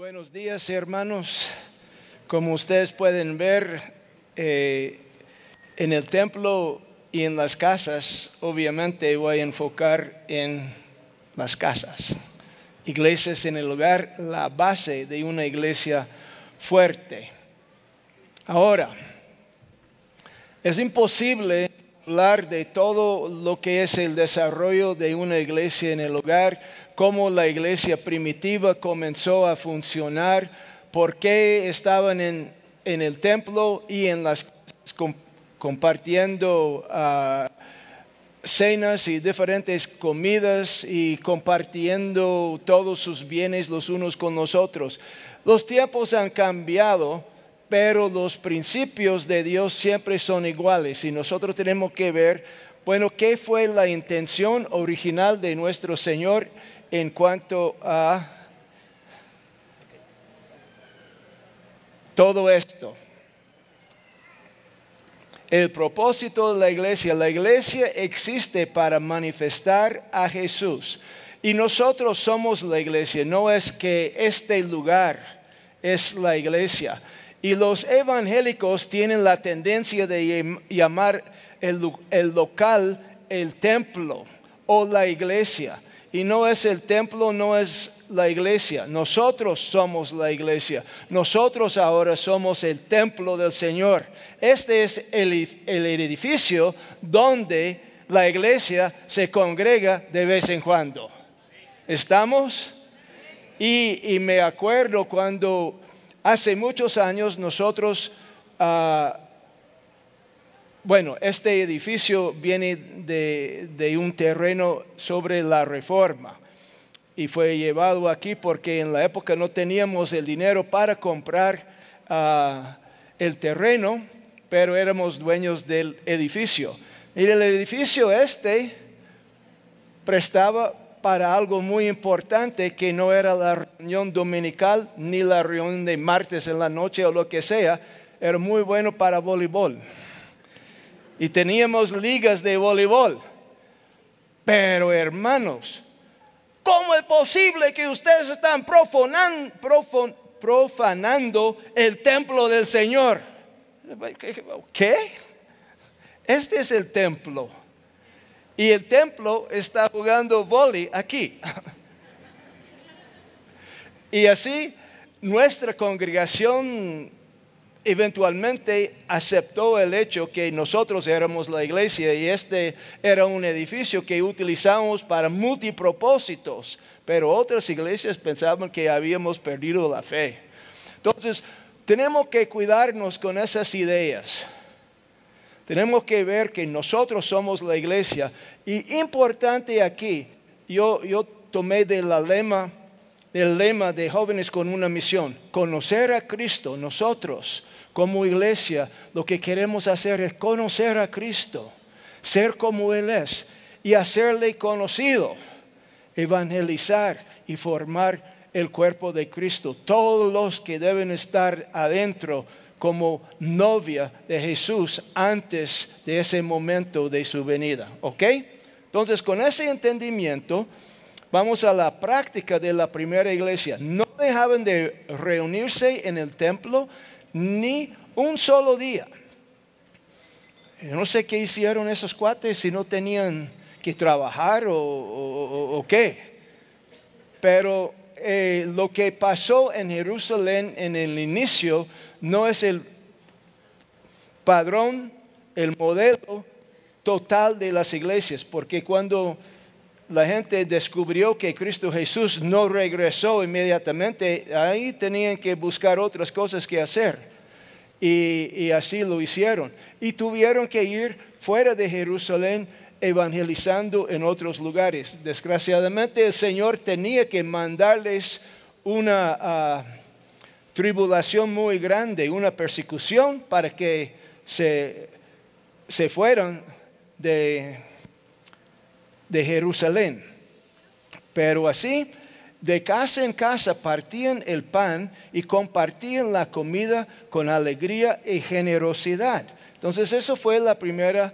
Buenos días, hermanos. Como ustedes pueden ver, en el templo y en las casas, obviamente voy a enfocar en las casas. Iglesias en el hogar, la base de una iglesia fuerte. Ahora, es imposible hablar de todo lo que es el desarrollo de una iglesia en el hogar, cómo la iglesia primitiva comenzó a funcionar, por qué estaban en el templo y en las casas compartiendo cenas y diferentes comidas y compartiendo todos sus bienes los unos con los otros. Los tiempos han cambiado, pero los principios de Dios siempre son iguales y nosotros tenemos que ver, bueno, qué fue la intención original de nuestro Señor en cuanto a todo esto. El propósito de la iglesia existe para manifestar a Jesús. Y nosotros somos la iglesia, no es que este lugar es la iglesia. Y los evangélicos tienen la tendencia de llamar el local el templo o la iglesia. Y no es el templo, no es la iglesia. Nosotros somos la iglesia. Nosotros ahora somos el templo del Señor. Este es el edificio donde la iglesia se congrega de vez en cuando. ¿Estamos? Y me acuerdo cuando hace muchos años nosotros, este edificio viene de un terreno sobre la Reforma y fue llevado aquí porque en la época no teníamos el dinero para comprar el terreno, pero éramos dueños del edificio. Y el edificio prestaba para algo muy importante que no era la reunión dominical ni la reunión de martes en la noche o lo que sea. Era muy bueno para voleibol. Y teníamos ligas de voleibol. Pero hermanos, ¿cómo es posible que ustedes están profanando el templo del Señor? ¿Qué? Este es el templo. Y el templo está jugando vóley aquí. Y así nuestra congregación eventualmente aceptó el hecho que nosotros éramos la iglesia y este era un edificio que utilizamos para multipropósitos. Pero otras iglesias pensaban que habíamos perdido la fe. Entonces, tenemos que cuidarnos con esas ideas. Tenemos que ver que nosotros somos la iglesia. Y importante aquí, yo tomé del lema de Jóvenes con una Misión, conocer a Cristo. Nosotros como iglesia lo que queremos hacer es conocer a Cristo, ser como Él es y hacerle conocido, evangelizar y formar el cuerpo de Cristo. Todos los que deben estar adentro como novia de Jesús antes de ese momento de su venida. ¿Ok? Entonces, con ese entendimiento, vamos a la práctica de la primera iglesia. No dejaban de reunirse en el templo ni un solo día. Yo no sé qué hicieron esos cuates, si no tenían que trabajar o qué. Pero lo que pasó en Jerusalén en el inicio no es el padrón, el modelo total de las iglesias, porque cuando la gente descubrió que Cristo Jesús no regresó inmediatamente, ahí tenían que buscar otras cosas que hacer. Y así lo hicieron. Y tuvieron que ir fuera de Jerusalén evangelizando en otros lugares. Desgraciadamente el Señor tenía que mandarles una tribulación muy grande, una persecución para que se fueran de Jerusalén. Pero así, de casa en casa partían el pan y compartían la comida con alegría y generosidad. Entonces eso fue la primera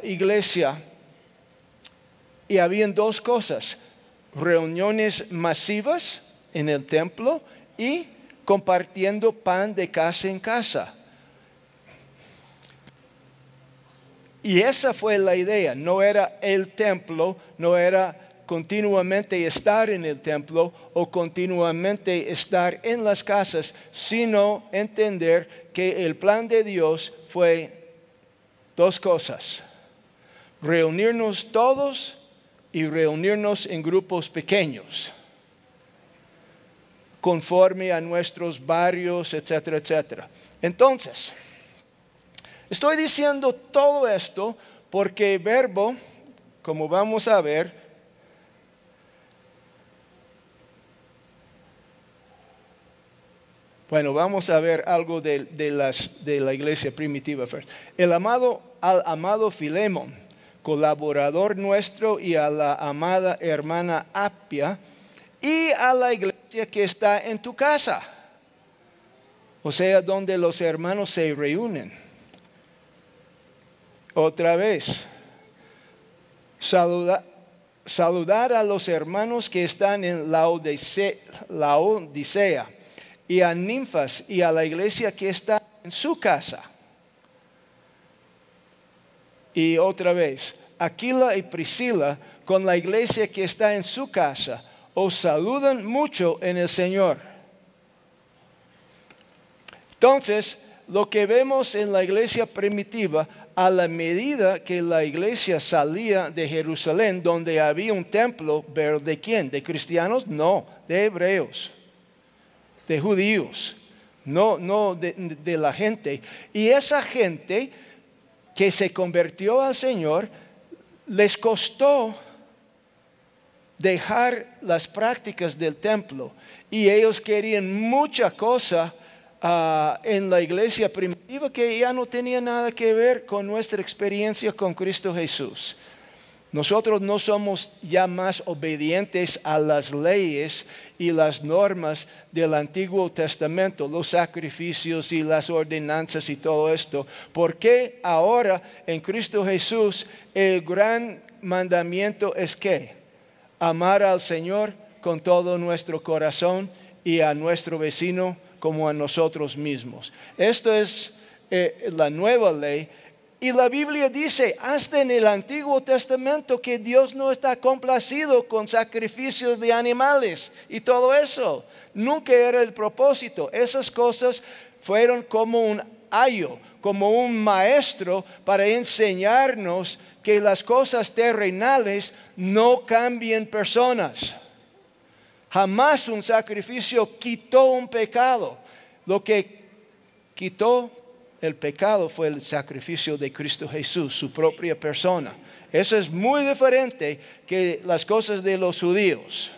iglesia. Y habían dos cosas: reuniones masivas en el templo y compartiendo pan de casa en casa. Y esa fue la idea, no era el templo, no era continuamente estar en el templo o continuamente estar en las casas, sino entender que el plan de Dios fue dos cosas: reunirnos todos y reunirnos en grupos pequeños, conforme a nuestros barrios, etcétera, etcétera. Entonces, estoy diciendo todo esto porque Verbo, como vamos a ver, vamos a ver algo de la iglesia primitiva. Al amado Filemón, colaborador nuestro, y a la amada hermana Apia, y a la iglesia que está en tu casa, o sea, donde los hermanos se reúnen. Otra vez, saludar a los hermanos que están en Laodicea, y a Ninfas y a la iglesia que está en su casa. Y otra vez, Aquila y Priscila con la iglesia que está en su casa os saludan mucho en el Señor. Entonces, lo que vemos en la iglesia primitiva, a la medida que la iglesia salía de Jerusalén, donde había un templo, pero ¿de quién? ¿De cristianos? No, de hebreos, de judíos, no de la gente. Y esa gente que se convirtió al Señor, les costó dejar las prácticas del templo, y ellos querían mucha cosa en la iglesia primitiva que ya no tenía nada que ver con nuestra experiencia con Cristo Jesús. Nosotros no somos ya más obedientes a las leyes y las normas del Antiguo Testamento, los sacrificios y las ordenanzas y todo esto. Porque ahora en Cristo Jesús el gran mandamiento es ¿qué? Amar al Señor con todo nuestro corazón y a nuestro vecino como a nosotros mismos. Esto es la nueva ley. Y la Biblia dice, hasta en el Antiguo Testamento, que Dios no está complacido con sacrificios de animales y todo eso. Nunca era el propósito. Esas cosas fueron como un ayo, como un maestro para enseñarnos que las cosas terrenales no cambian personas. Jamás un sacrificio quitó un pecado. Lo que quitó el pecado fue el sacrificio de Cristo Jesús, su propia persona. Eso es muy diferente que las cosas de los judíos.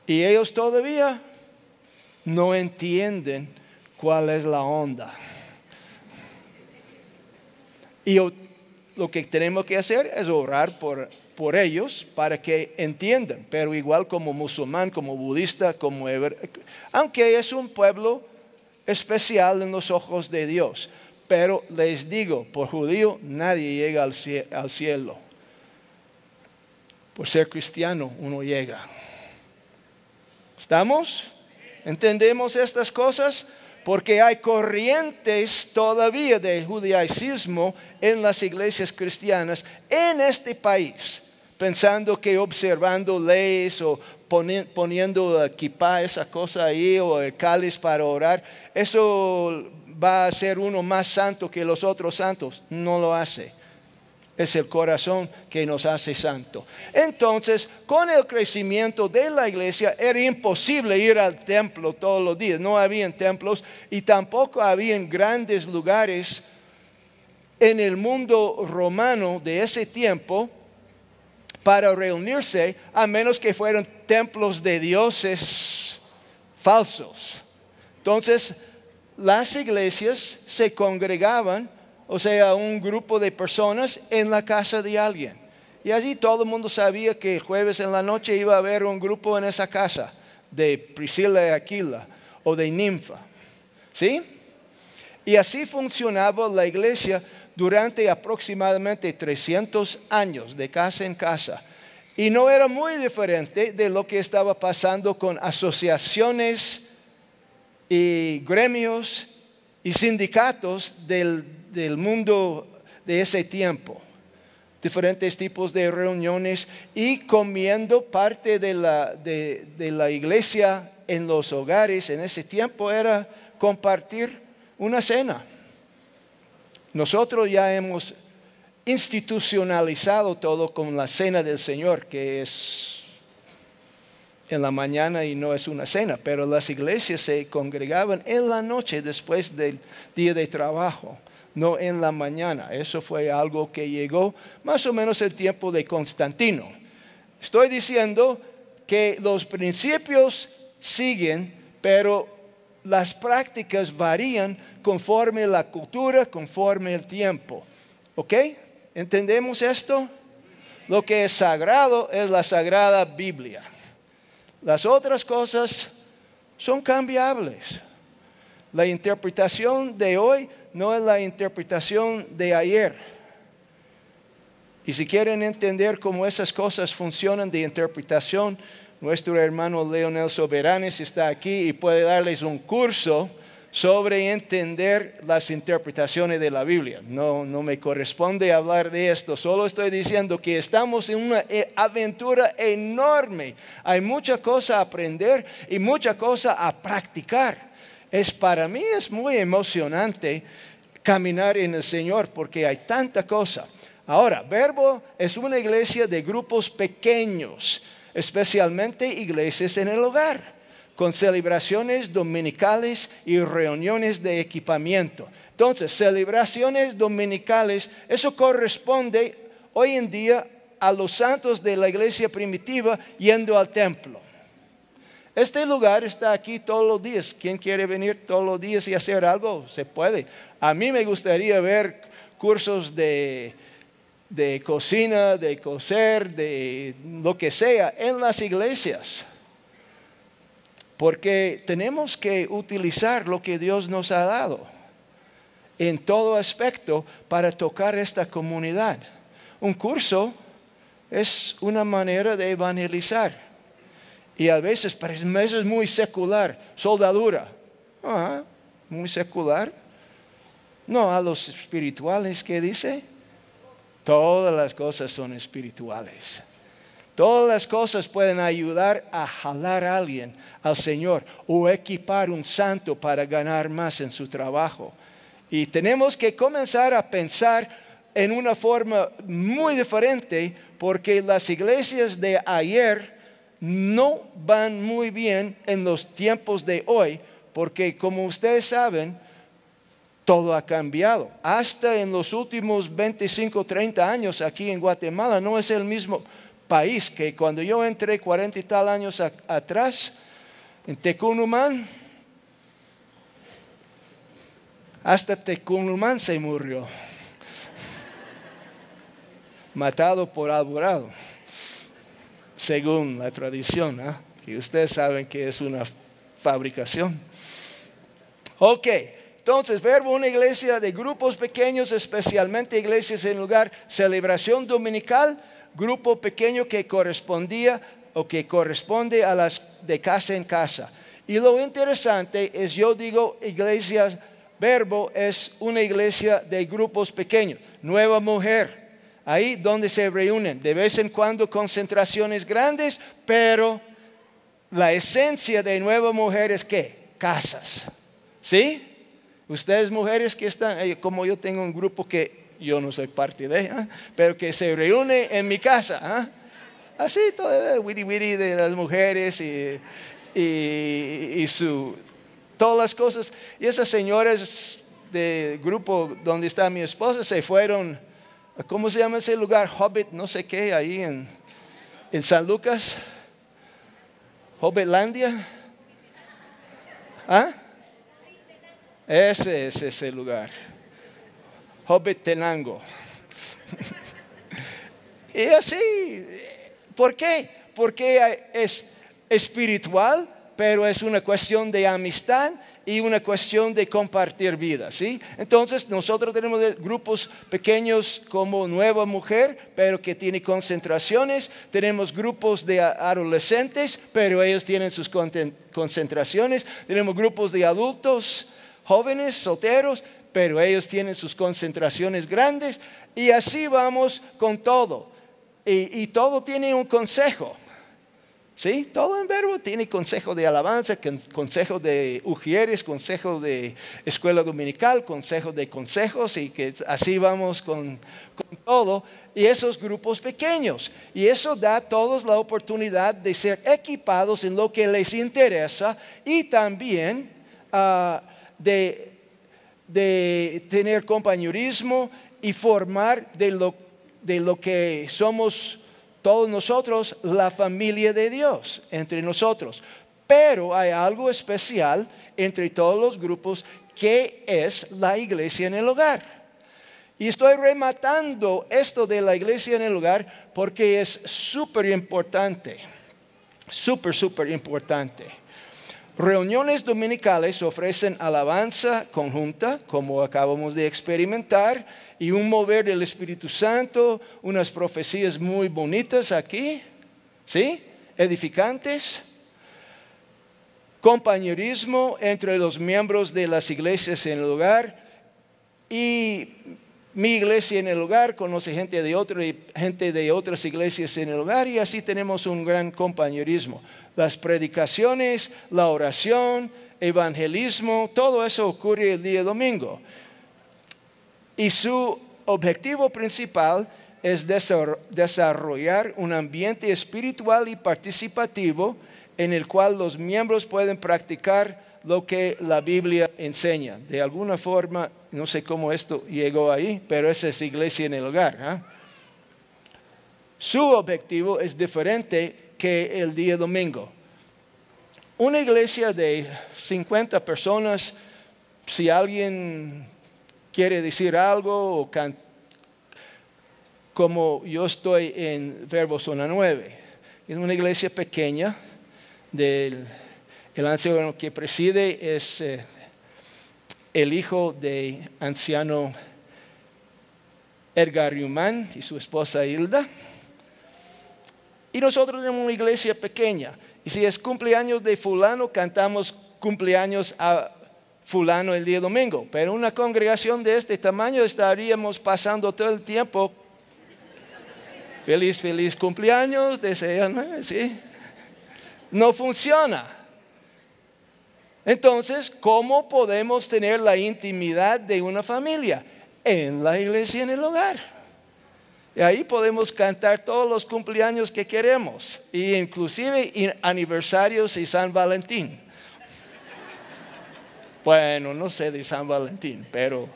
Y ellos todavía no entienden cuál es la onda. Y lo que tenemos que hacer es orar por ellos para que entiendan. Pero igual como musulmán, como budista, como hebreo, aunque es un pueblo especial en los ojos de Dios. Pero les digo, por judío nadie llega al cielo. Por ser cristiano uno llega. ¿Estamos? ¿Entendemos estas cosas? Porque hay corrientes todavía de judaísmo en las iglesias cristianas en este país, pensando que observando leyes o poniendo kippah, esa cosa ahí, o el cáliz para orar, eso va a ser uno más santo que los otros santos. No lo hace. Es el corazón que nos hace santo. Entonces, con el crecimiento de la iglesia, era imposible ir al templo todos los días. No habían templos y tampoco habían grandes lugares en el mundo romano de ese tiempo para reunirse, a menos que fueran templos de dioses falsos. Entonces, las iglesias se congregaban, o sea, un grupo de personas en la casa de alguien. Y allí todo el mundo sabía que el jueves en la noche iba a haber un grupo en esa casa, de Priscila y Aquila, o de Ninfa. ¿Sí? Y así funcionaba la iglesia durante aproximadamente 300 años, de casa en casa. Y no era muy diferente de lo que estaba pasando con asociaciones y gremios y sindicatos del mundo de ese tiempo. Diferentes tipos de reuniones y comiendo parte de la iglesia en los hogares en ese tiempo era compartir una cena. Nosotros ya hemos institucionalizado todo con la cena del Señor, que es en la mañana y no es una cena, pero las iglesias se congregaban en la noche después del día de trabajo, no en la mañana. Eso fue algo que llegó más o menos el tiempo de Constantino. Estoy diciendo que los principios siguen, pero las prácticas varían conforme la cultura, conforme el tiempo. ¿Ok? ¿Entendemos esto? Lo que es sagrado es la Sagrada Biblia. Las otras cosas son cambiables. La interpretación de hoy no es la interpretación de ayer. Y si quieren entender cómo esas cosas funcionan de interpretación, nuestro hermano Leonel Soberanes está aquí y puede darles un curso sobre entender las interpretaciones de la Biblia. No me corresponde hablar de esto, solo estoy diciendo que estamos en una aventura enorme. Hay mucha cosa a aprender y mucha cosa a practicar. Para mí es muy emocionante caminar en el Señor porque hay tanta cosa. Ahora, Verbo es una iglesia de grupos pequeños, especialmente iglesias en el hogar, con celebraciones dominicales y reuniones de equipamiento. Entonces, celebraciones dominicales, eso corresponde hoy en día a los santos de la iglesia primitiva yendo al templo. Este lugar está aquí todos los días. ¿Quién quiere venir todos los días y hacer algo? Se puede. A mí me gustaría ver cursos de cocina, de coser, de lo que sea en las iglesias. Porque tenemos que utilizar lo que Dios nos ha dado en todo aspecto para tocar esta comunidad. Un curso es una manera de evangelizar. Y a veces parece muy secular, soldadura. Muy secular. No, a los espirituales, ¿qué dice? Todas las cosas son espirituales. Todas las cosas pueden ayudar a jalar a alguien al Señor o equipar un santo para ganar más en su trabajo. Y tenemos que comenzar a pensar en una forma muy diferente porque las iglesias de ayer no van muy bien en los tiempos de hoy porque como ustedes saben, todo ha cambiado. Hasta en los últimos 25, 30 años aquí en Guatemala no es el mismo país que cuando yo entré 40 y tal años atrás en Tecunumán, hasta Tecunumán se murió, matado por Alvarado, según la tradición, que ustedes saben que es una fabricación. Ok, entonces Verbo, una iglesia de grupos pequeños, especialmente iglesias en lugar, celebración dominical, grupo pequeño que correspondía o que corresponde a las de casa en casa. Y lo interesante es, yo digo, iglesias, Verbo es una iglesia de grupos pequeños. Nueva Mujer, ahí donde se reúnen, de vez en cuando concentraciones grandes, pero la esencia de Nueva Mujer es ¿qué? Casas. ¿Sí? Ustedes mujeres que están, como yo tengo un grupo que yo no soy parte de, pero que se reúne en mi casa. Así todo el wiri wiri de las mujeres y todas las cosas. Y esas señoras del grupo donde está mi esposa se fueron, ¿cómo se llama ese lugar? Hobbit, no sé qué, ahí en San Lucas. Hobbitlandia. Ese es ese lugar. Hobbitenango. Y así, ¿por qué? Porque es espiritual, pero es una cuestión de amistad y una cuestión de compartir vida, ¿sí? Entonces nosotros tenemos grupos pequeños como Nueva Mujer, pero que tiene concentraciones. Tenemos grupos de adolescentes, pero ellos tienen sus concentraciones. Tenemos grupos de adultos, jóvenes, solteros, pero ellos tienen sus concentraciones grandes. Y así vamos con todo. Y todo tiene un consejo. ¿Sí? Todo en Verbo tiene consejo de alabanza, consejo de ujieres, consejo de escuela dominical, consejo de consejos, y que así vamos con todo. Y esos grupos pequeños. Y eso da a todos la oportunidad de ser equipados en lo que les interesa y también de tener compañerismo y formar de lo que somos todos nosotros, la familia de Dios entre nosotros. Pero hay algo especial entre todos los grupos, que es la iglesia en el hogar. Y estoy rematando esto de la iglesia en el hogar porque es súper importante. Súper importante. Reuniones dominicales ofrecen alabanza conjunta, como acabamos de experimentar, y un mover del Espíritu Santo, unas profecías muy bonitas aquí, ¿sí? Edificantes. Compañerismo entre los miembros de las iglesias en el hogar. Y mi iglesia en el hogar conoce gente de otras iglesias en el hogar, y así tenemos un gran compañerismo. Las predicaciones, la oración, evangelismo, todo eso ocurre el día domingo. Y su objetivo principal es desarrollar un ambiente espiritual y participativo en el cual los miembros pueden practicar lo que la Biblia enseña. De alguna forma, no sé cómo esto llegó ahí, pero esa es iglesia en el hogar, ¿eh? Su objetivo es diferente que el día domingo. Una iglesia de 50 personas, si alguien quiere decir algo o como yo estoy en Verbo Zona 9, es una iglesia pequeña. El anciano que preside es el hijo de anciano Edgar Humán y su esposa Hilda. Y nosotros tenemos una iglesia pequeña. Y si es cumpleaños de fulano, cantamos cumpleaños a fulano el día domingo. Pero una congregación de este tamaño estaríamos pasando todo el tiempo feliz cumpleaños, desean, ¿sí? No funciona. Entonces, ¿cómo podemos tener la intimidad de una familia? En la iglesia, en el hogar. Y ahí podemos cantar todos los cumpleaños que queremos, e inclusive aniversarios y San Valentín. Bueno, no sé de San Valentín, pero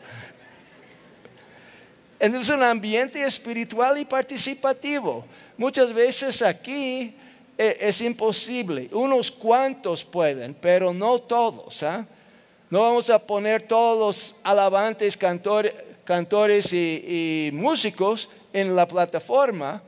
es un ambiente espiritual y participativo. Muchas veces aquí es imposible. Unos cuantos pueden, pero no todos, ¿eh? No vamos a poner todos alabantes, cantores y músicos en la plataforma,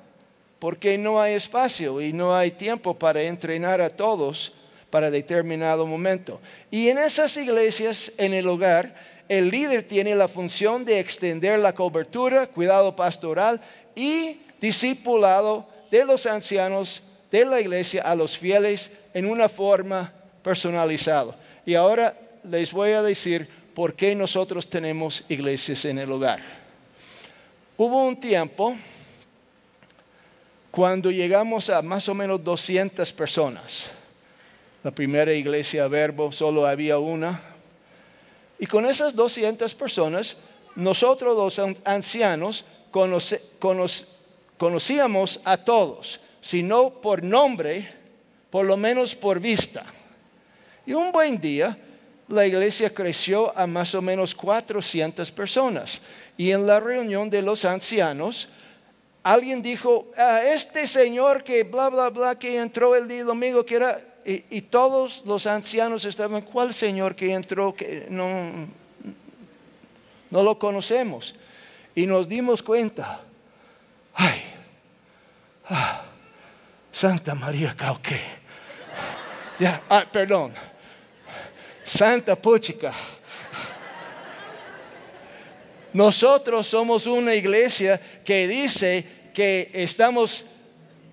porque no hay espacio y no hay tiempo para entrenar a todos para determinado momento. Y en esas iglesias, en el hogar, el líder tiene la función de extender la cobertura, cuidado pastoral y discipulado de los ancianos de la iglesia a los fieles en una forma personalizada. Y ahora les voy a decir por qué nosotros tenemos iglesias en el hogar. Hubo un tiempo cuando llegamos a más o menos 200 personas. La primera iglesia Verbo solo había una. Y con esas 200 personas, nosotros los ancianos conocíamos a todos, si no por nombre, por lo menos por vista. Y un buen día, la iglesia creció a más o menos 400 personas. Y en la reunión de los ancianos, alguien dijo, este señor que bla, bla, bla, que entró el día domingo, que era... Y todos los ancianos estaban, ¿cuál señor que entró? Que no lo conocemos. Y nos dimos cuenta, Santa María Cauqué. Ya, perdón. Santa Puchica. Nosotros somos una iglesia que dice que estamos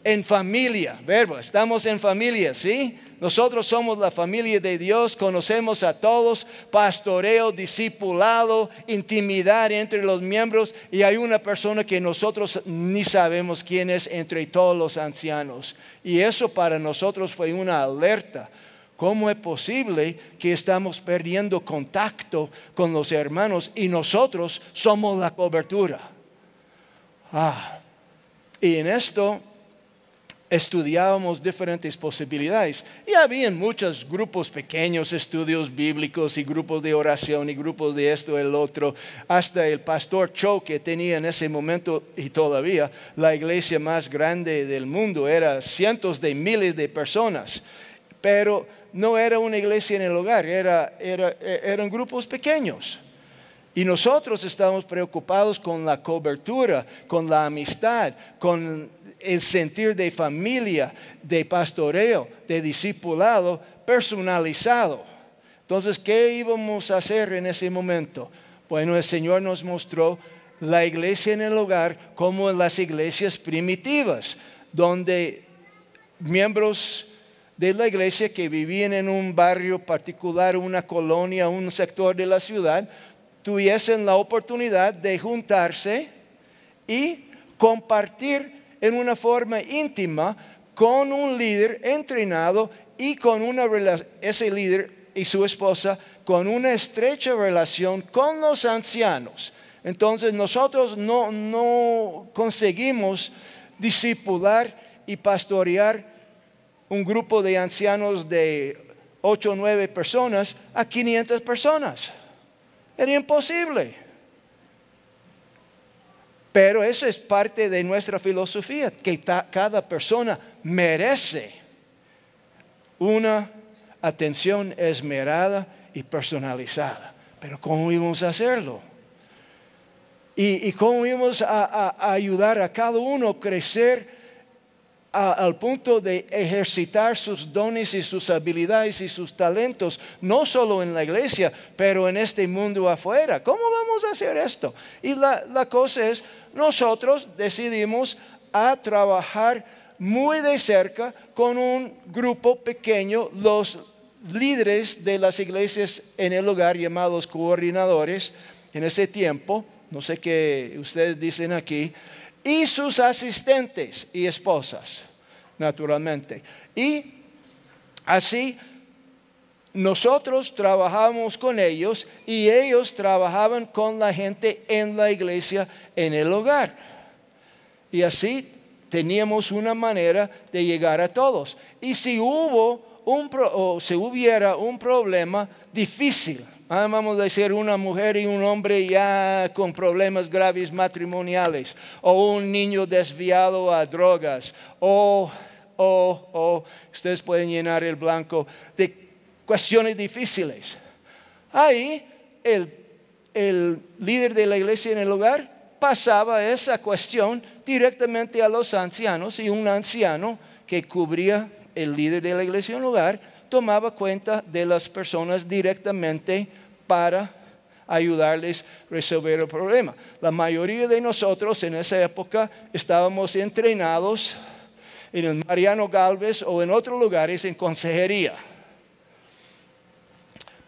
en familia, verbo, estamos en familia, ¿sí? Nosotros somos la familia de Dios, conocemos a todos, pastoreo, discipulado, intimidad entre los miembros, y hay una persona que nosotros ni sabemos quién es entre todos los ancianos. Y eso para nosotros fue una alerta. ¿Cómo es posible que estamos perdiendo contacto con los hermanos y nosotros somos la cobertura? Y en esto estudiábamos diferentes posibilidades. Y había muchos grupos pequeños, estudios bíblicos y grupos de oración y grupos de esto y el otro. Hasta el pastor Cho, que tenía en ese momento y todavía la iglesia más grande del mundo, era cientos de miles de personas. Pero no era una iglesia en el hogar, eran grupos pequeños. Y nosotros estamos preocupados con la cobertura, con la amistad, con el sentir de familia, de pastoreo, de discipulado personalizado. Entonces, ¿qué íbamos a hacer en ese momento? Bueno, el Señor nos mostró la iglesia en el hogar como en las iglesias primitivas, donde miembros de la iglesia que vivían en un barrio particular, una colonia, un sector de la ciudad, tuviesen la oportunidad de juntarse y compartir en una forma íntima con un líder entrenado y con ese líder y su esposa con una estrecha relación con los ancianos. Entonces nosotros no conseguimos discipular y pastorear un grupo de ancianos de 8 o 9 personas a 500 personas. Era imposible. Pero eso es parte de nuestra filosofía, que cada persona merece una atención esmerada y personalizada. Pero ¿cómo íbamos a hacerlo? ¿Y cómo íbamos a ayudar a cada uno a crecer al punto de ejercitar sus dones y sus habilidades y sus talentos, no solo en la iglesia, pero en este mundo afuera? ¿Cómo vamos a hacer esto? Y la cosa es, nosotros decidimos a trabajar muy de cerca con un grupo pequeño, los líderes de las iglesias en el hogar, llamados coordinadores, en ese tiempo, no sé qué ustedes dicen aquí, y sus asistentes y esposas, naturalmente. Y así nosotros trabajamos con ellos y ellos trabajaban con la gente en la iglesia, en el hogar. Y así teníamos una manera de llegar a todos. Y si hubiera un problema difícil, vamos a decir una mujer y un hombre ya con problemas graves matrimoniales, o un niño desviado a drogas, o ustedes pueden llenar el blanco de cuestiones difíciles. Ahí el líder de la iglesia en el hogar pasaba esa cuestión directamente a los ancianos, y un anciano que cubría el líder de la iglesia en el hogar tomaba cuenta de las personas directamente para ayudarles a resolver el problema. La mayoría de nosotros en esa época estábamos entrenados en el Mariano Galvez o en otros lugares en consejería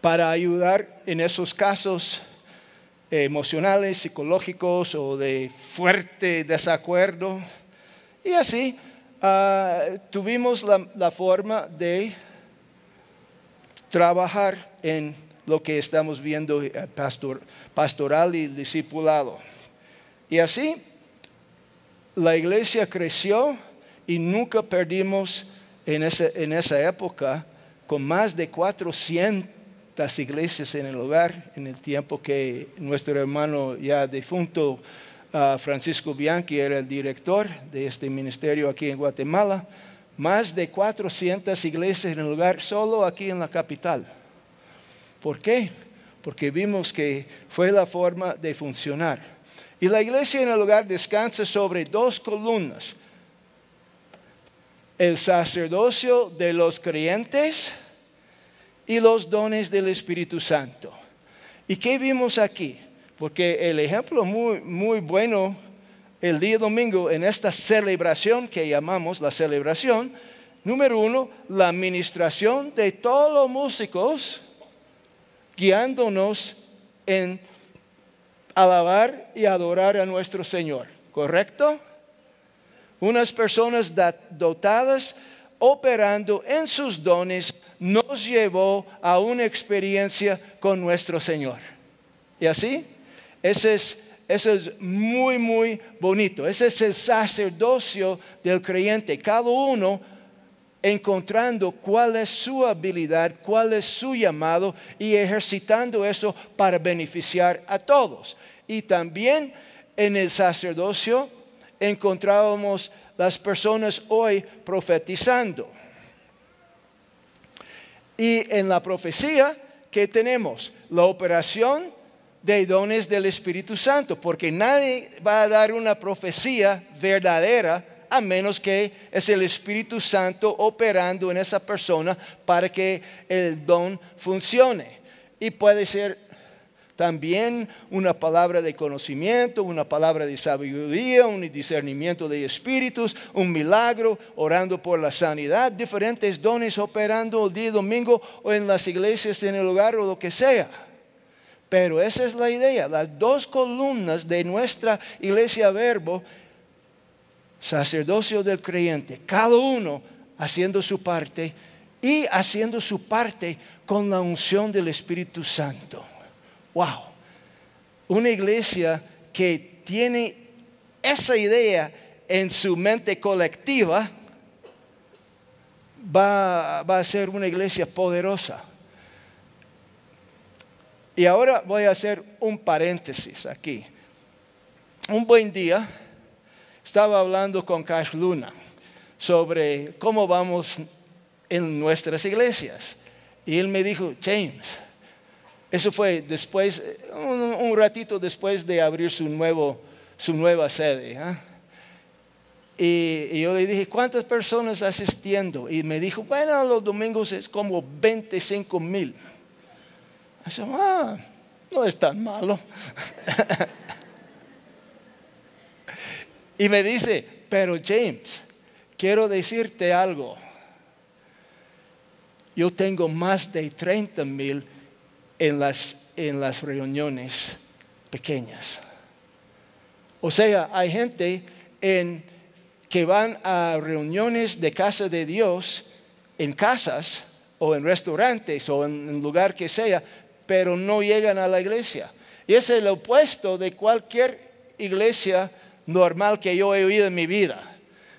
para ayudar en esos casos emocionales, psicológicos o de fuerte desacuerdo. Y así tuvimos la forma de trabajar en lo que estamos viendo, pastoral y discipulado. Y así la iglesia creció y nunca perdimos en esa época, con más de 400 iglesias en el hogar, en el tiempo que nuestro hermano ya difunto Francisco Bianchi era el director de este ministerio aquí en Guatemala. Más de 400 iglesias en el hogar solo aquí en la capital. ¿Por qué? Porque vimos que fue la forma de funcionar. Y la iglesia en el hogar descansa sobre 2 columnas. el sacerdocio de los creyentes y los dones del Espíritu Santo. ¿Y qué vimos aquí? Porque el ejemplo muy bueno el día domingo en esta celebración que llamamos la celebración, número 1, la administración de todos los músicos guiándonos en alabar y adorar a nuestro Señor, ¿correcto? Unas personas dotadas, operando en sus dones, nos llevó a una experiencia con nuestro Señor. ¿Y así? Eso es muy bonito. Ese es el sacerdocio del creyente. Cada uno encontrando cuál es su habilidad, cuál es su llamado y ejercitando eso para beneficiar a todos. Y también en el sacerdocio encontrábamos las personas hoy profetizando. Y en la profecía, ¿qué tenemos? La operación de dones del Espíritu Santo, porque nadie va a dar una profecía verdadera a menos que es el Espíritu Santo operando en esa persona para que el don funcione. Y puede ser también una palabra de conocimiento, una palabra de sabiduría, un discernimiento de espíritus, un milagro, orando por la sanidad, diferentes dones operando el día domingo o en las iglesias, en el hogar o lo que sea. Pero esa es la idea, las dos columnas de nuestra iglesia Verbo, sacerdocio del creyente, cada uno haciendo su parte y haciendo su parte con la unción del Espíritu Santo. Wow, una iglesia que tiene esa idea en su mente colectiva va a ser una iglesia poderosa. Y ahora voy a hacer un paréntesis aquí. Un buen día estaba hablando con Cash Luna sobre cómo vamos en nuestras iglesias. Y él me dijo, James, eso fue después, un ratito después de abrir su nueva sede. Y yo le dije, ¿cuántas personas asistiendo? Y me dijo, bueno, los domingos es como 25,000. Yo, no es tan malo. Y me dice, pero James, quiero decirte algo. Yo tengo más de 30,000 en las reuniones pequeñas. O sea, hay gente que van a reuniones de casa de Dios en casas o en restaurantes o en lugar que sea, pero no llegan a la iglesia. Y es el opuesto de cualquier iglesia normal que yo he oído en mi vida.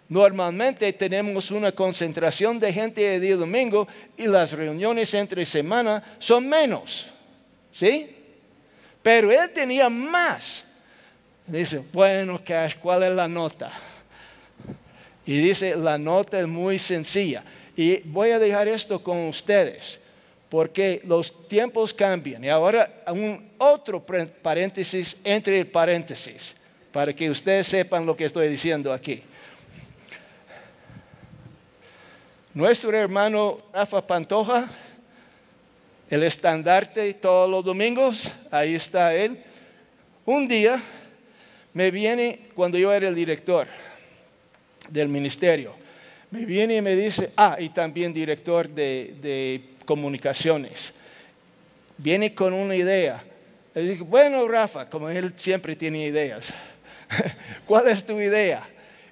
Normalmente tenemos una concentración de gente el día domingo y las reuniones entre semana son menos. ¿Sí? Pero él tenía más. Dice, bueno, Cash, ¿cuál es la nota? Y dice, la nota es muy sencilla. Y voy a dejar esto con ustedes, porque los tiempos cambian. Y ahora un otro paréntesis entre el paréntesis, para que ustedes sepan lo que estoy diciendo aquí. Nuestro hermano Rafa Pantoja, el estandarte todos los domingos, ahí está él. Un día me viene, cuando yo era el director del ministerio, me viene y me dice, y también director de comunicaciones, viene con una idea. Le dije, bueno, Rafa, como él siempre tiene ideas, ¿cuál es tu idea?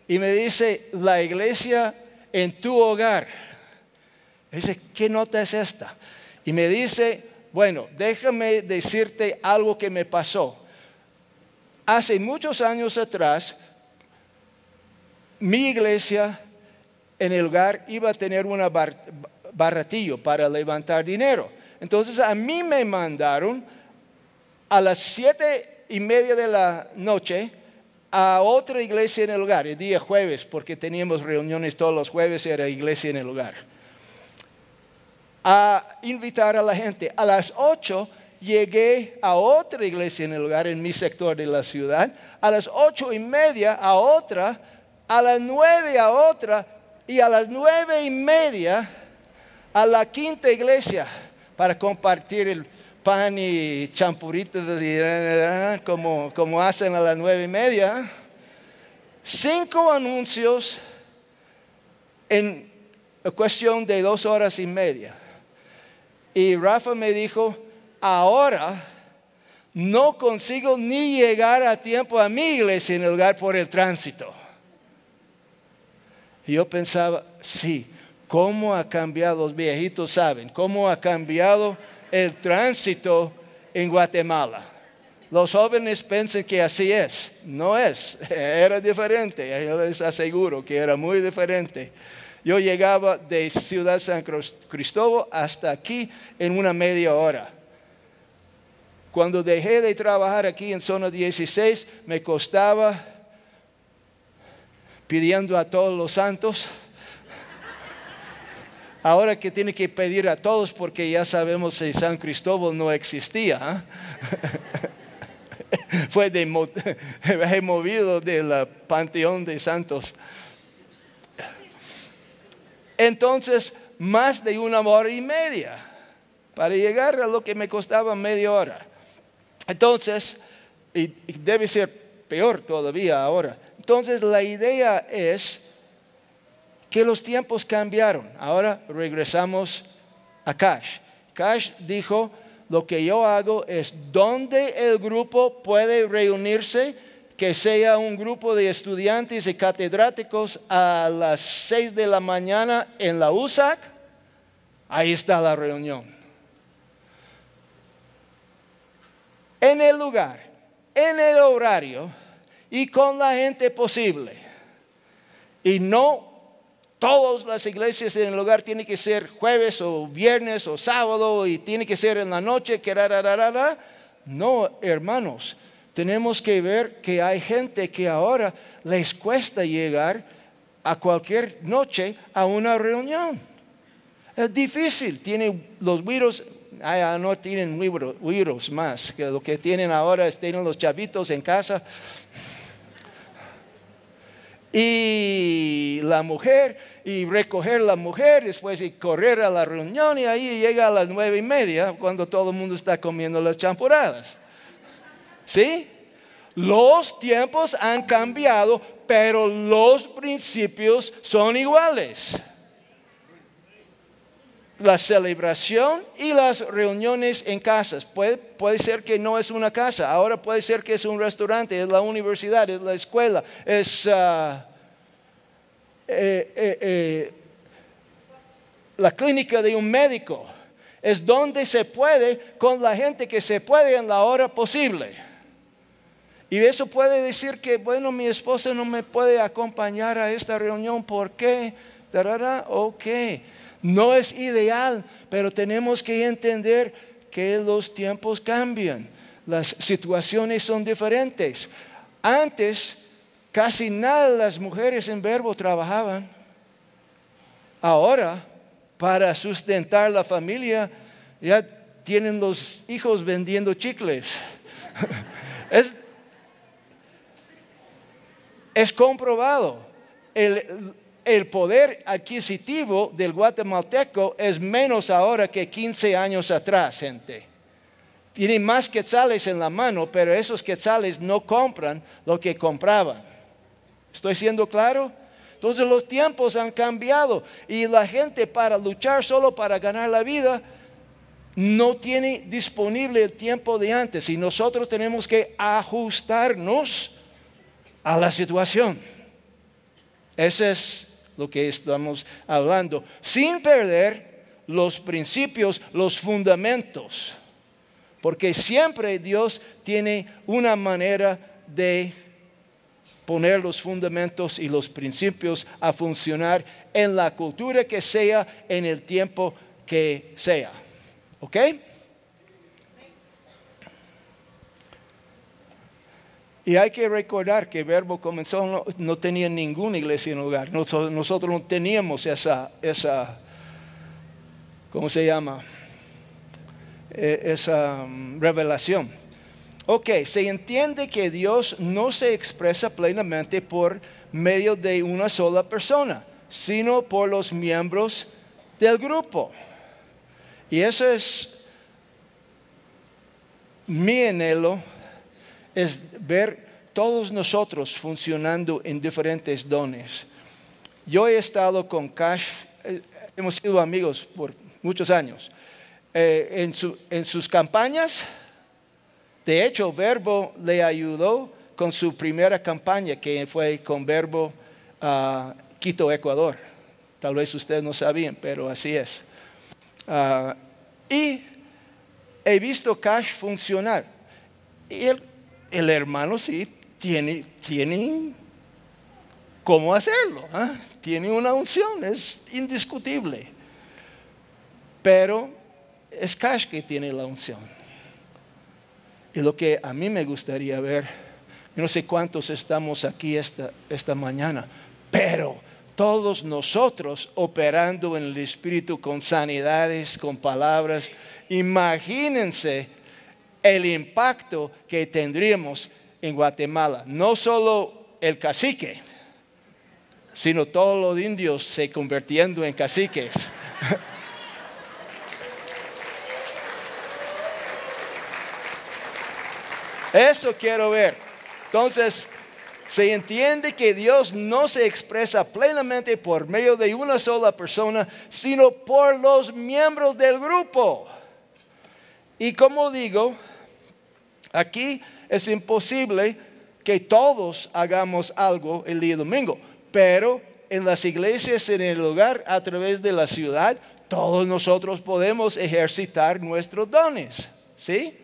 Y me dice, la iglesia en tu hogar. Dice, ¿qué nota es esta? Y me dice, bueno, déjame decirte algo que me pasó. Hace muchos años atrás, mi iglesia en el hogar iba a tener un baratillo para levantar dinero. Entonces a mí me mandaron a las 7:30 de la noche a otra iglesia en el hogar, el día jueves, porque teníamos reuniones todos los jueves, era iglesia en el hogar, a invitar a la gente. A las 8 llegué a otra iglesia en el hogar, en mi sector de la ciudad. A las 8:30 a otra, a las 9 a otra, Y a las 9:30, a la quinta iglesia, para compartir el pan y champuritos, como hacen a las 9:30. 5 anuncios en cuestión de 2 horas y media. Y Rafa me dijo, ahora no consigo ni llegar a tiempo a mi iglesia en el lugar por el tránsito. Y yo pensaba, sí, ¿cómo ha cambiado? Los viejitos saben, ¿cómo ha cambiado el tránsito en Guatemala? Los jóvenes piensan que así es. No es, era diferente. Yo les aseguro que era muy diferente. Yo llegaba de Ciudad San Cristóbal hasta aquí en una media hora. Cuando dejé de trabajar aquí en zona 16, me costaba, pidiendo a todos los santos. Ahora que tiene que pedir a todos porque ya sabemos que San Cristóbal no existía. Fue removido del panteón de santos. Entonces, más de 1 hora y media para llegar a lo que me costaba media hora. Entonces, y debe ser peor todavía ahora. Entonces, la idea es que los tiempos cambiaron. Ahora regresamos a Cash. Cash dijo, lo que yo hago es donde el grupo puede reunirse, que sea un grupo de estudiantes y catedráticos a las 6 de la mañana en la USAC, ahí está la reunión. En el lugar, en el horario y con la gente posible. Y no todas las iglesias en el lugar tienen que ser jueves o viernes o sábado y tiene que ser en la noche. No, hermanos, tenemos que ver que hay gente que ahora les cuesta llegar a cualquier noche a una reunión. Es difícil, tienen los virus. No tienen virus más, que lo que tienen ahora es tienen los chavitos en casa. Y la mujer, y recoger la mujer, después y correr a la reunión, y ahí llega a las 9:30, cuando todo el mundo está comiendo las champuradas. ¿Sí? Los tiempos han cambiado, pero los principios son iguales. La celebración y las reuniones en casas. Puede ser que no es una casa, ahora puede ser que es un restaurante, es la universidad, es la escuela, es la clínica de un médico. Es donde se puede, con la gente que se puede en la hora posible. Y eso puede decir que, bueno, mi esposa no me puede acompañar a esta reunión, ¿por qué? Ok. No es ideal, pero tenemos que entender que los tiempos cambian. Las situaciones son diferentes. Antes, casi nada de las mujeres en Verbo trabajaban. Ahora, para sustentar la familia, ya tienen los hijos vendiendo chicles. Es comprobado. El poder adquisitivo del guatemalteco es menos ahora que 15 años atrás, gente. Tienen más quetzales en la mano, pero esos quetzales no compran lo que compraban. ¿Estoy siendo claro? Entonces los tiempos han cambiado y la gente para luchar solo para ganar la vida no tiene disponible el tiempo de antes y nosotros tenemos que ajustarnos a la situación. Ese es lo que estamos hablando, sin perder los principios, los fundamentos, porque siempre Dios tiene una manera de poner los fundamentos y los principios a funcionar en la cultura que sea, en el tiempo que sea. ¿Ok? Y hay que recordar que Verbo comenzó, no tenía ninguna iglesia en el lugar. Nosotros no teníamos esa ¿cómo se llama? Esa revelación. Ok, se entiende que Dios no se expresa plenamente por medio de una sola persona. sino por los miembros del grupo. Y eso es mi anhelo, es ver todos nosotros funcionando en diferentes dones. Yo he estado con Cash, hemos sido amigos por muchos años. En sus campañas, de hecho, Verbo le ayudó con su primera campaña, que fue con Verbo Quito, Ecuador. Tal vez ustedes no sabían, pero así es. Y he visto Cash funcionar. Y el hermano sí tiene cómo hacerlo. Tiene una unción, es indiscutible. Pero es Cash que tiene la unción. Y lo que a mí me gustaría ver, yo no sé cuántos estamos aquí esta mañana, pero todos nosotros operando en el Espíritu con sanidades, con palabras. Imagínense el impacto que tendríamos en Guatemala. No solo el cacique, sino todos los indios se convirtiendo en caciques. Eso quiero ver. Entonces, se entiende que Dios no se expresa plenamente por medio de una sola persona, sino por los miembros del grupo. Y como digo, aquí es imposible que todos hagamos algo el día domingo, pero en las iglesias, en el hogar, a través de la ciudad, todos nosotros podemos ejercitar nuestros dones, ¿sí?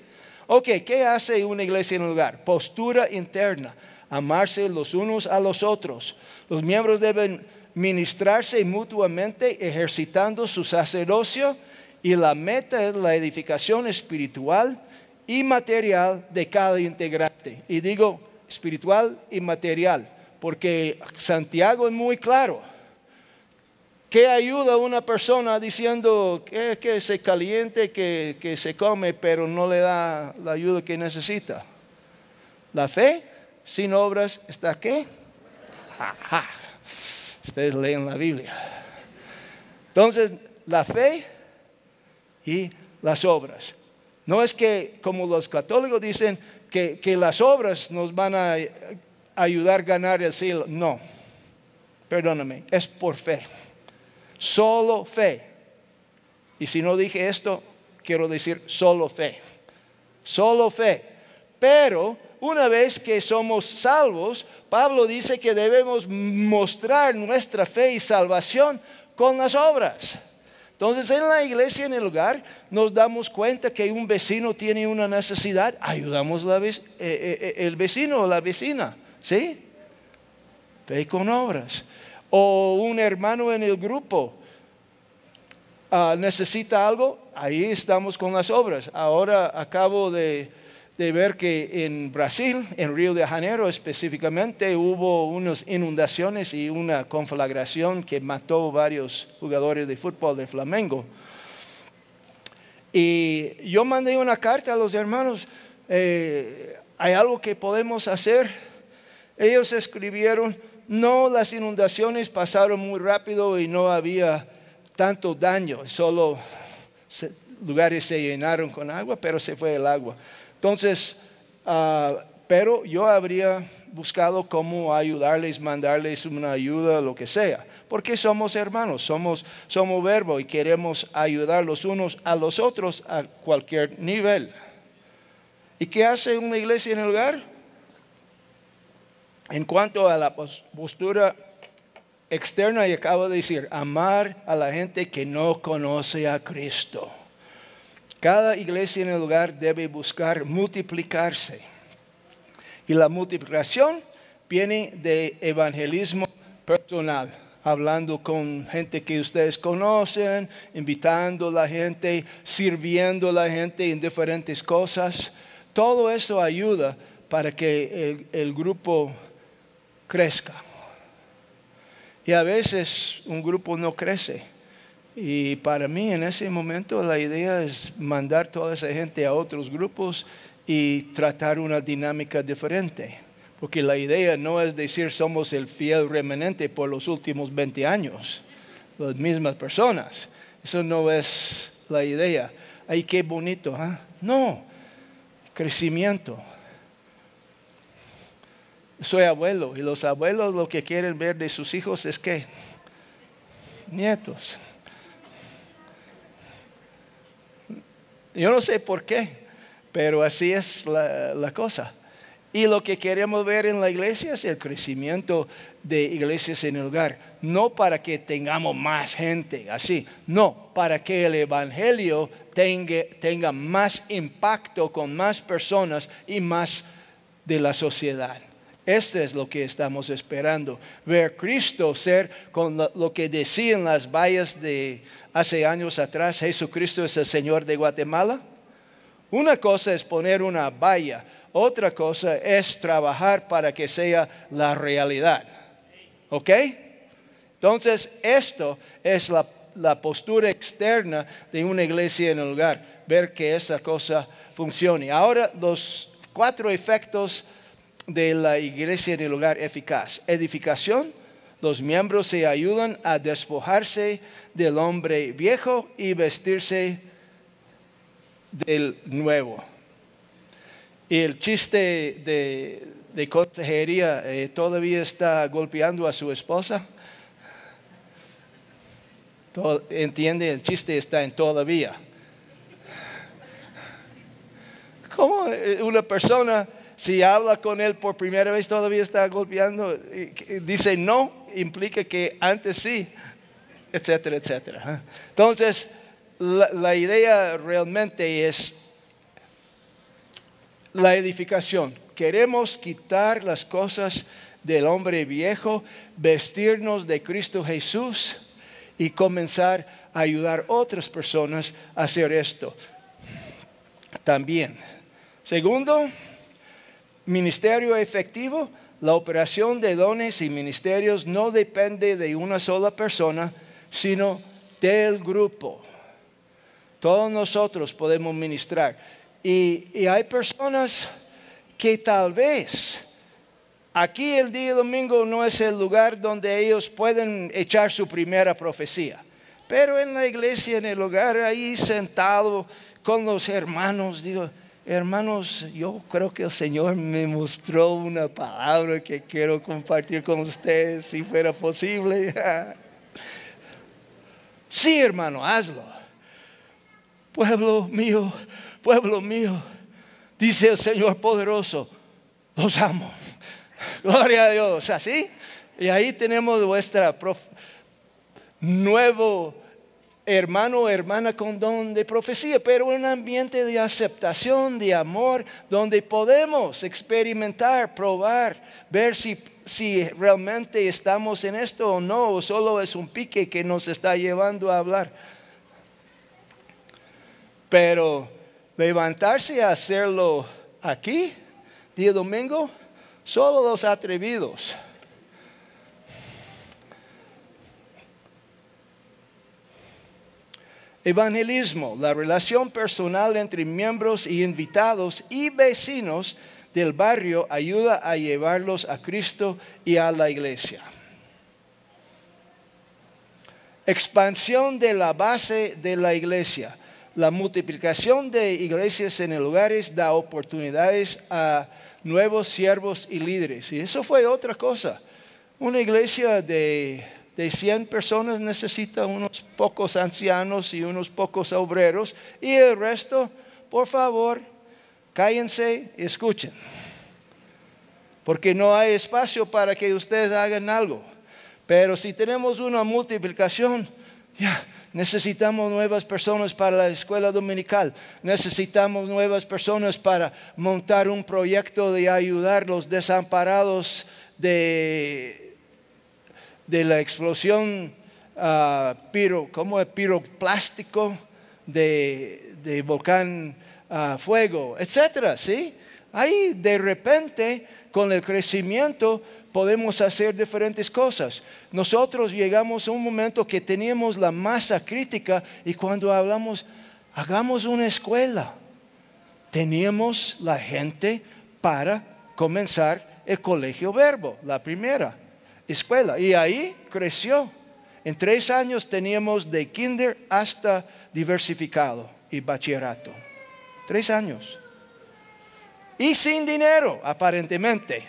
Ok, ¿qué hace una iglesia en el hogar? Postura interna, amarse los unos a los otros. Los miembros deben ministrarse mutuamente, ejercitando su sacerdocio, y la meta es la edificación espiritual y material de cada integrante. Y digo espiritual y material, porque Santiago es muy claro. ¿Qué ayuda a una persona diciendo que se caliente, que se come, pero no le da la ayuda que necesita? La fe sin obras está ¿qué? Ustedes leen la Biblia. Entonces, la fe y las obras. No es que, como los católicos dicen, que las obras nos van a ayudar a ganar el cielo. No, perdóname, es por fe. Solo fe. Y si no dije esto, quiero decir solo fe. Solo fe. Pero una vez que somos salvos, Pablo dice que debemos mostrar nuestra fe y salvación con las obras. Entonces en la iglesia, en el hogar, nos damos cuenta que un vecino tiene una necesidad, ayudamos el vecino o la vecina, ¿sí? Fe con obras. O un hermano en el grupo necesita algo, ahí estamos con las obras. Ahora acabo de ver que en Brasil, en Río de Janeiro específicamente, hubo unas inundaciones y una conflagración que mató varios jugadores de fútbol de Flamengo. Y yo mandé una carta a los hermanos, ¿hay algo que podemos hacer? Ellos escribieron, no, las inundaciones pasaron muy rápido y no había tanto daño, solo lugares se llenaron con agua, pero se fue el agua. Entonces, pero yo habría buscado cómo ayudarles, mandarles una ayuda, lo que sea, porque somos hermanos, somos Verbo y queremos ayudar los unos a los otros a cualquier nivel. ¿Y qué hace una iglesia en el hogar? En cuanto a la postura externa, y acabo de decir, amar a la gente que no conoce a Cristo. Cada iglesia en el hogar debe buscar multiplicarse. Y la multiplicación viene de evangelismo personal. Hablando con gente que ustedes conocen, invitando a la gente, sirviendo a la gente en diferentes cosas. Todo eso ayuda para que el grupo crezca. Y a veces un grupo no crece. Y para mí en ese momento la idea es mandar toda esa gente a otros grupos y tratar una dinámica diferente. Porque la idea no es decir somos el fiel remanente por los últimos 20 años, las mismas personas. Eso no es la idea. Ay, qué bonito, ¿eh? No, crecimiento. Soy abuelo y los abuelos lo que quieren ver de sus hijos es que nietos. Yo no sé por qué, pero así es la cosa. Y lo que queremos ver en la iglesia es el crecimiento de iglesias en el hogar. No para que tengamos más gente así, no, para que el evangelio tenga más impacto con más personas y más de la sociedad. Esto es lo que estamos esperando. Ver Cristo ser con lo que decían las vallas de hace años atrás, Jesucristo es el Señor de Guatemala. Una cosa es poner una valla. Otra cosa es trabajar para que sea la realidad. ¿Ok? Entonces, esto es la postura externa de una iglesia en el hogar. Ver que esa cosa funcione. Ahora, los 4 efectos de la iglesia en el hogar eficaz. Edificación. Los miembros se ayudan a despojarse del hombre viejo y vestirse del nuevo. Y el chiste de consejería todavía está golpeando a su esposa. ¿Entiende? El chiste está en todavía. ¿Cómo una persona, si habla con él por primera vez, todavía está golpeando? Dice no, implica que antes sí, etcétera, etcétera. Entonces, la idea realmente es la edificación. Queremos quitar las cosas del hombre viejo, vestirnos de Cristo Jesús y comenzar a ayudar a otras personas a hacer esto también. Segundo, ministerio efectivo. La operación de dones y ministerios no depende de una sola persona, sino del grupo. Todos nosotros podemos ministrar. Y hay personas que tal vez aquí el día domingo no es el lugar donde ellos pueden echar su primera profecía. Pero en la iglesia, en el hogar, ahí sentado con los hermanos, digo, hermanos, yo creo que el Señor me mostró una palabra que quiero compartir con ustedes si fuera posible. Sí, hermano, hazlo. Pueblo mío, dice el Señor poderoso, los amo. Gloria a Dios, ¿así? Y ahí tenemos vuestra nuevo hermano o hermana con don de profecía, pero en un ambiente de aceptación, de amor, donde podemos experimentar, probar, ver si realmente estamos en esto o no, o solo es un pique que nos está llevando a hablar. Pero levantarse a hacerlo aquí, día domingo, solo los atrevidos. Evangelismo, la relación personal entre miembros y invitados y vecinos del barrio ayuda a llevarlos a Cristo y a la iglesia. Expansión de la base de la iglesia. La multiplicación de iglesias en el hogares da oportunidades a nuevos siervos y líderes. Y eso fue otra cosa. Una iglesia de 100 personas necesita unos pocos ancianos y unos pocos obreros. Y el resto, por favor, cállense y escuchen. Porque no hay espacio para que ustedes hagan algo. Pero si tenemos una multiplicación, necesitamos nuevas personas para la escuela dominical. Necesitamos nuevas personas para montar un proyecto de ayudar a los desamparados de la explosión piroplástico de volcán fuego, etcétera, ¿sí? Ahí de repente con el crecimiento podemos hacer diferentes cosas. Nosotros llegamos a un momento que teníamos la masa crítica y cuando hablamos, hagamos una escuela. Teníamos la gente para comenzar el Colegio Verbo, la primera escuela. Y ahí creció. En 3 años teníamos de kinder hasta diversificado y bachillerato. 3 años. Y sin dinero, aparentemente.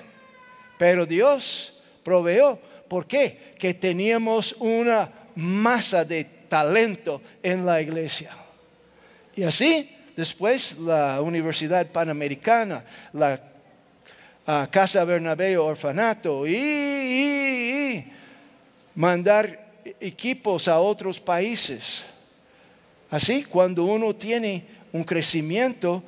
Pero Dios proveyó. ¿Por qué? Que teníamos una masa de talento en la iglesia. Y así, después la Universidad Panamericana, la Casa Bernabé Orfanato y mandar equipos a otros países. Así, cuando uno tiene un crecimiento,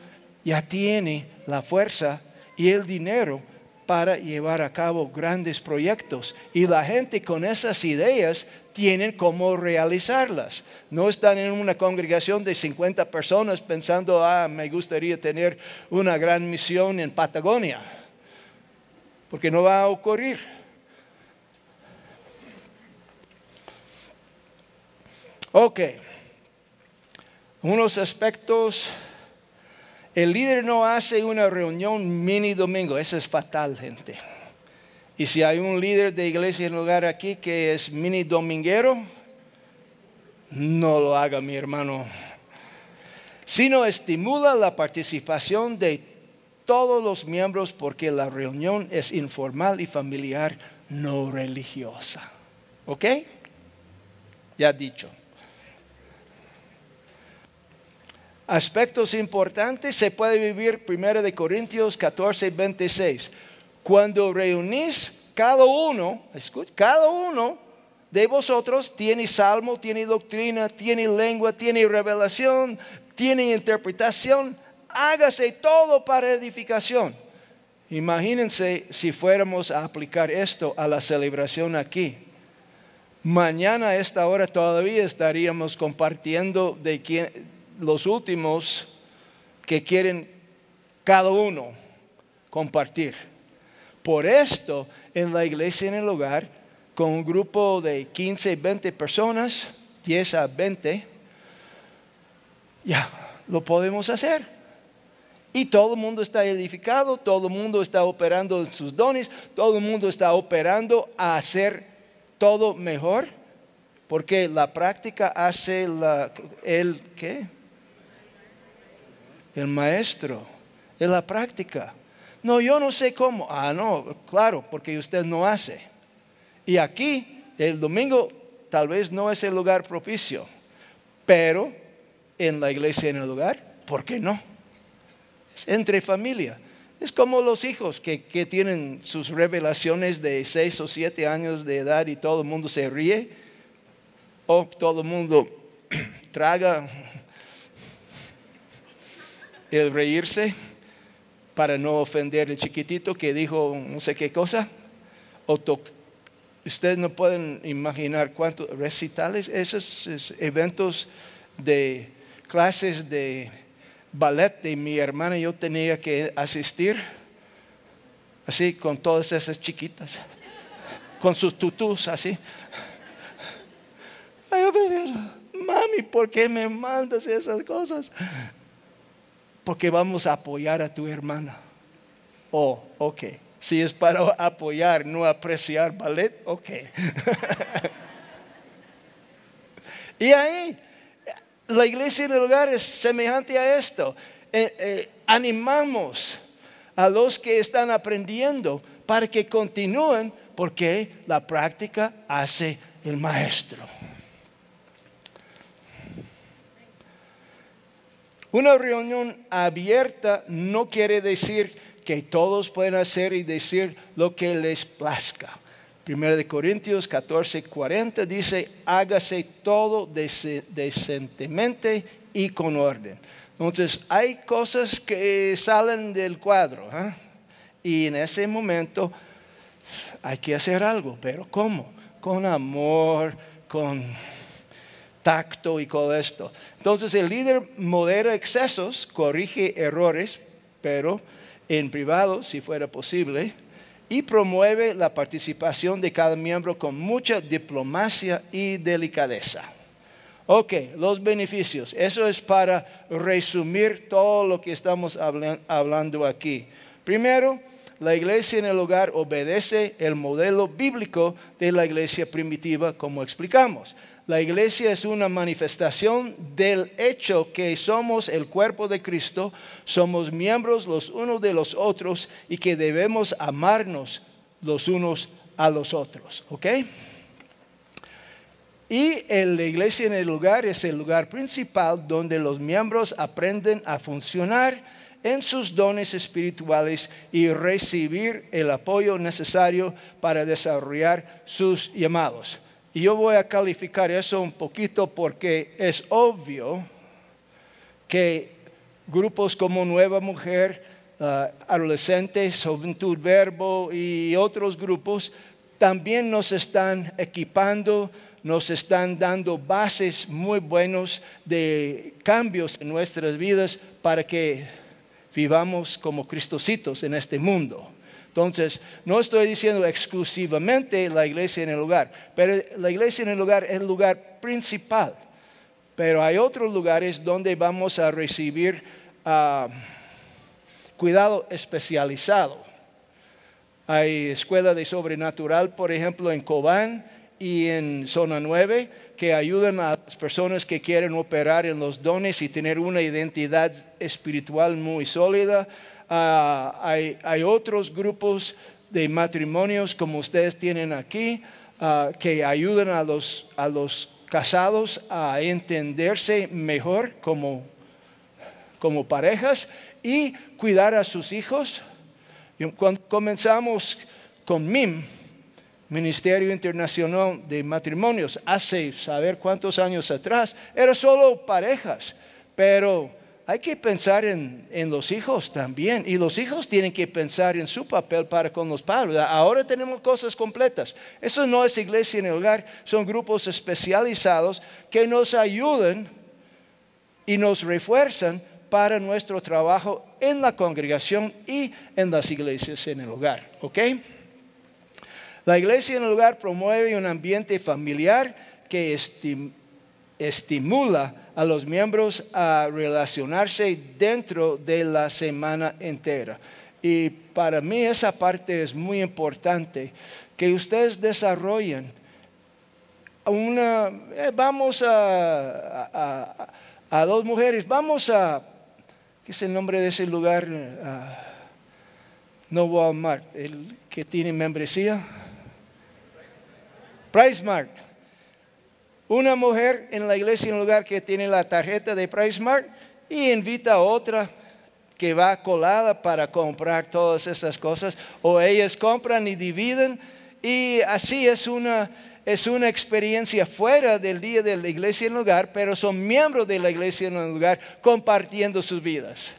ya tiene la fuerza y el dinero para llevar a cabo grandes proyectos. Y la gente con esas ideas tienen cómo realizarlas. No están en una congregación de 50 personas pensando, me gustaría tener una gran misión en Patagonia. Porque no va a ocurrir. Ok. Unos aspectos. El líder no hace una reunión mini domingo. Eso es fatal, gente. Y si hay un líder de iglesia en lugar aquí que es mini dominguero, no lo haga, mi hermano. Sino estimula la participación de todos los miembros porque la reunión es informal y familiar, no religiosa. ¿Ok? Ya dicho. Aspectos importantes se puede vivir 1 Corintios 14, 26. Cuando reunís cada uno de vosotros tiene salmo, tiene doctrina, tiene lengua, tiene revelación, tiene interpretación, hágase todo para edificación. Imagínense si fuéramos a aplicar esto a la celebración aquí. Mañana a esta hora todavía estaríamos compartiendo de los últimos que quieren cada uno compartir. Por esto, en la iglesia en el hogar, con un grupo de 15, 20 personas, 10 a 20, ya lo podemos hacer. Y todo el mundo está edificado, todo el mundo está operando en sus dones, todo el mundo está operando a hacer todo mejor, porque la práctica hace ¿qué? El maestro, es la práctica. No, yo no sé cómo. No, claro, porque usted no hace. Y aquí, el domingo, tal vez no es el lugar propicio. Pero, en la iglesia, en el hogar, ¿por qué no? Es entre familia. Es como los hijos que tienen sus revelaciones de 6 o 7 años de edad y todo el mundo se ríe. O todo el mundo traga el reírse para no ofender al chiquitito que dijo no sé qué cosa. Ustedes no pueden imaginar cuántos recitales, esos eventos de clases de ballet de mi hermana yo tenía que asistir, así con todas esas chiquitas, con sus tutús así. Mami, ¿por qué me mandas esas cosas? Porque vamos a apoyar a tu hermana. Ok. Si es para apoyar, no apreciar ballet, ok. Y ahí, la iglesia en el hogar es semejante a esto. Animamos a los que están aprendiendo para que continúen, porque la práctica hace el maestro. Una reunión abierta no quiere decir que todos pueden hacer y decir lo que les plazca. 1 Corintios 14, 40 dice, hágase todo decentemente y con orden. Entonces, hay cosas que salen del cuadro. Y en ese momento hay que hacer algo. ¿Pero cómo? Con amor, con tacto y todo esto. Entonces el líder modera excesos, corrige errores, pero en privado, si fuera posible, y promueve la participación de cada miembro con mucha diplomacia y delicadeza. Ok, los beneficios. Eso es para resumir todo lo que estamos hablando aquí. Primero, la iglesia en el hogar obedece el modelo bíblico de la iglesia primitiva, como explicamos. La iglesia es una manifestación del hecho que somos el cuerpo de Cristo, somos miembros los unos de los otros y que debemos amarnos los unos a los otros. ¿Ok? Y la iglesia en el hogar es el lugar principal donde los miembros aprenden a funcionar en sus dones espirituales y recibir el apoyo necesario para desarrollar sus llamados. Y yo voy a calificar eso un poquito porque es obvio que grupos como Nueva Mujer, Adolescentes, Juventud Verbo y otros grupos también nos están equipando, nos están dando bases muy buenos de cambios en nuestras vidas para que vivamos como cristocitos en este mundo. Entonces, no estoy diciendo exclusivamente la iglesia en el hogar, pero la iglesia en el hogar es el lugar principal. Pero hay otros lugares donde vamos a recibir cuidado especializado. Hay escuela de sobrenatural, por ejemplo, en Cobán y en Zona 9, que ayudan a las personas que quieren operar en los dones y tener una identidad espiritual muy sólida. Hay otros grupos de matrimonios como ustedes tienen aquí que ayudan a los casados a entenderse mejor como parejas y cuidar a sus hijos. Cuando comenzamos con MIM, Ministerio Internacional de Matrimonios, hace saber cuántos años atrás, era solo parejas, pero hay que pensar en los hijos también, y los hijos tienen que pensar en su papel para con los padres. Ahora tenemos cosas completas. Eso no es iglesia en el hogar, son grupos especializados que nos ayudan y nos refuerzan para nuestro trabajo en la congregación y en las iglesias en el hogar. ¿Ok? La iglesia en el hogar promueve un ambiente familiar que estimula a los miembros a relacionarse dentro de la semana entera. Y para mí esa parte es muy importante, que ustedes desarrollen vamos a dos mujeres, ¿qué es el nombre de ese lugar? No Walmart, el que tiene membresía. PriceMart. Una mujer en la iglesia en el lugar que tiene la tarjeta de PriceMart y invita a otra que va colada para comprar todas esas cosas, o ellas compran y dividen, y así es una experiencia fuera del día de la iglesia en el hogar, pero son miembros de la iglesia en el hogar compartiendo sus vidas.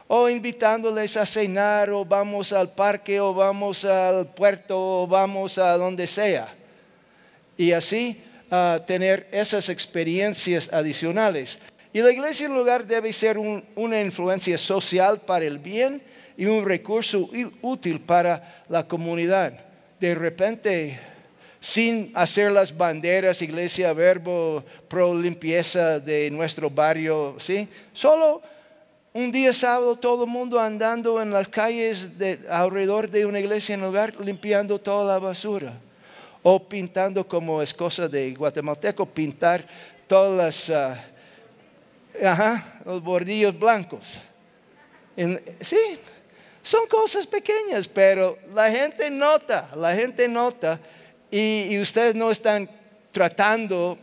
O invitándoles a cenar, o vamos al parque, o vamos al puerto, o vamos a donde sea. Y así tener esas experiencias adicionales. Y la iglesia en el hogar debe ser una influencia social para el bien y un recurso útil para la comunidad. De repente, sin hacer las banderas, Iglesia Verbo, pro limpieza de nuestro barrio, ¿sí? Solo un día sábado todo el mundo andando en las calles alrededor de una iglesia en el hogar, limpiando toda la basura. O pintando, como es cosa de guatemalteco, pintar todas los bordillos blancos. Sí, son cosas pequeñas, pero la gente nota. Y ustedes no están tratando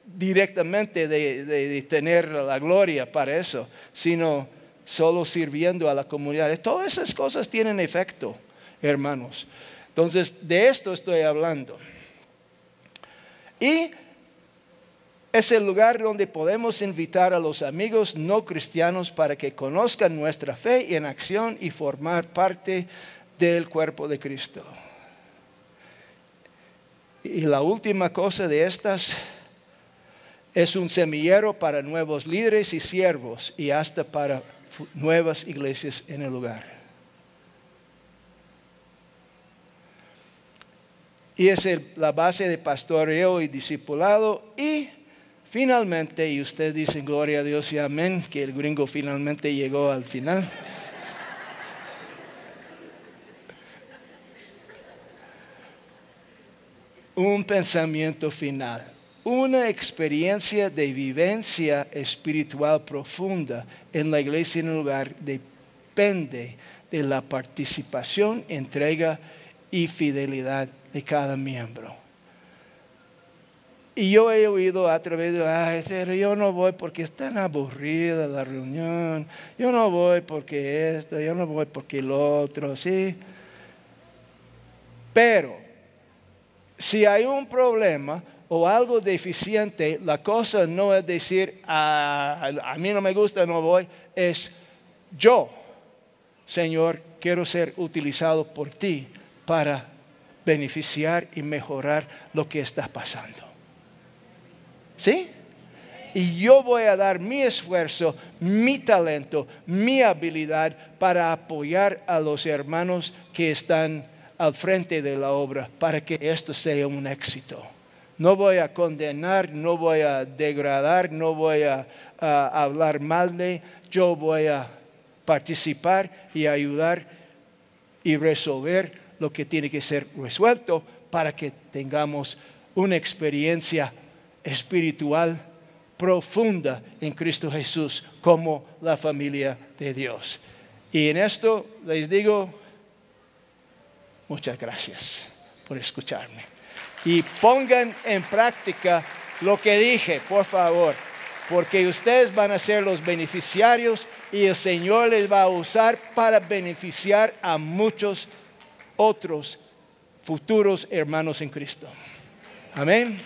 directamente de tener la gloria para eso, sino solo sirviendo a la comunidad. Todas esas cosas tienen efecto, hermanos. Entonces, de esto estoy hablando. Y es el lugar donde podemos invitar a los amigos no cristianos para que conozcan nuestra fe en acción y formar parte del cuerpo de Cristo. Y la última cosa de estas es un semillero para nuevos líderes y siervos y hasta para nuevas iglesias en el lugar. Y es la base de pastoreo y discipulado. Y finalmente, y ustedes dicen gloria a Dios y amén, que el gringo finalmente llegó al final. un pensamiento final. Una experiencia de vivencia espiritual profunda en la iglesia en el lugar depende de la participación, entrega y fidelidad de cada miembro. Y yo he oído a través de, pero yo no voy porque es tan aburrida la reunión, yo no voy porque esto, yo no voy porque lo otro, ¿sí? Pero si hay un problema o algo deficiente, la cosa no es decir, a mí no me gusta, no voy, es yo, Señor, quiero ser utilizado por ti para beneficiar y mejorar lo que está pasando. ¿Sí? Y yo voy a dar mi esfuerzo, mi talento, mi habilidad para apoyar a los hermanos que están al frente de la obra para que esto sea un éxito. No voy a condenar, no voy a degradar, no voy a hablar mal de, yo voy a participar y ayudar y resolver lo que tiene que ser resuelto para que tengamos una experiencia espiritual profunda en Cristo Jesús como la familia de Dios. Y en esto les digo, muchas gracias por escucharme. Y pongan en práctica lo que dije, por favor, porque ustedes van a ser los beneficiarios y el Señor les va a usar para beneficiar a muchos otros futuros hermanos en Cristo. Amén.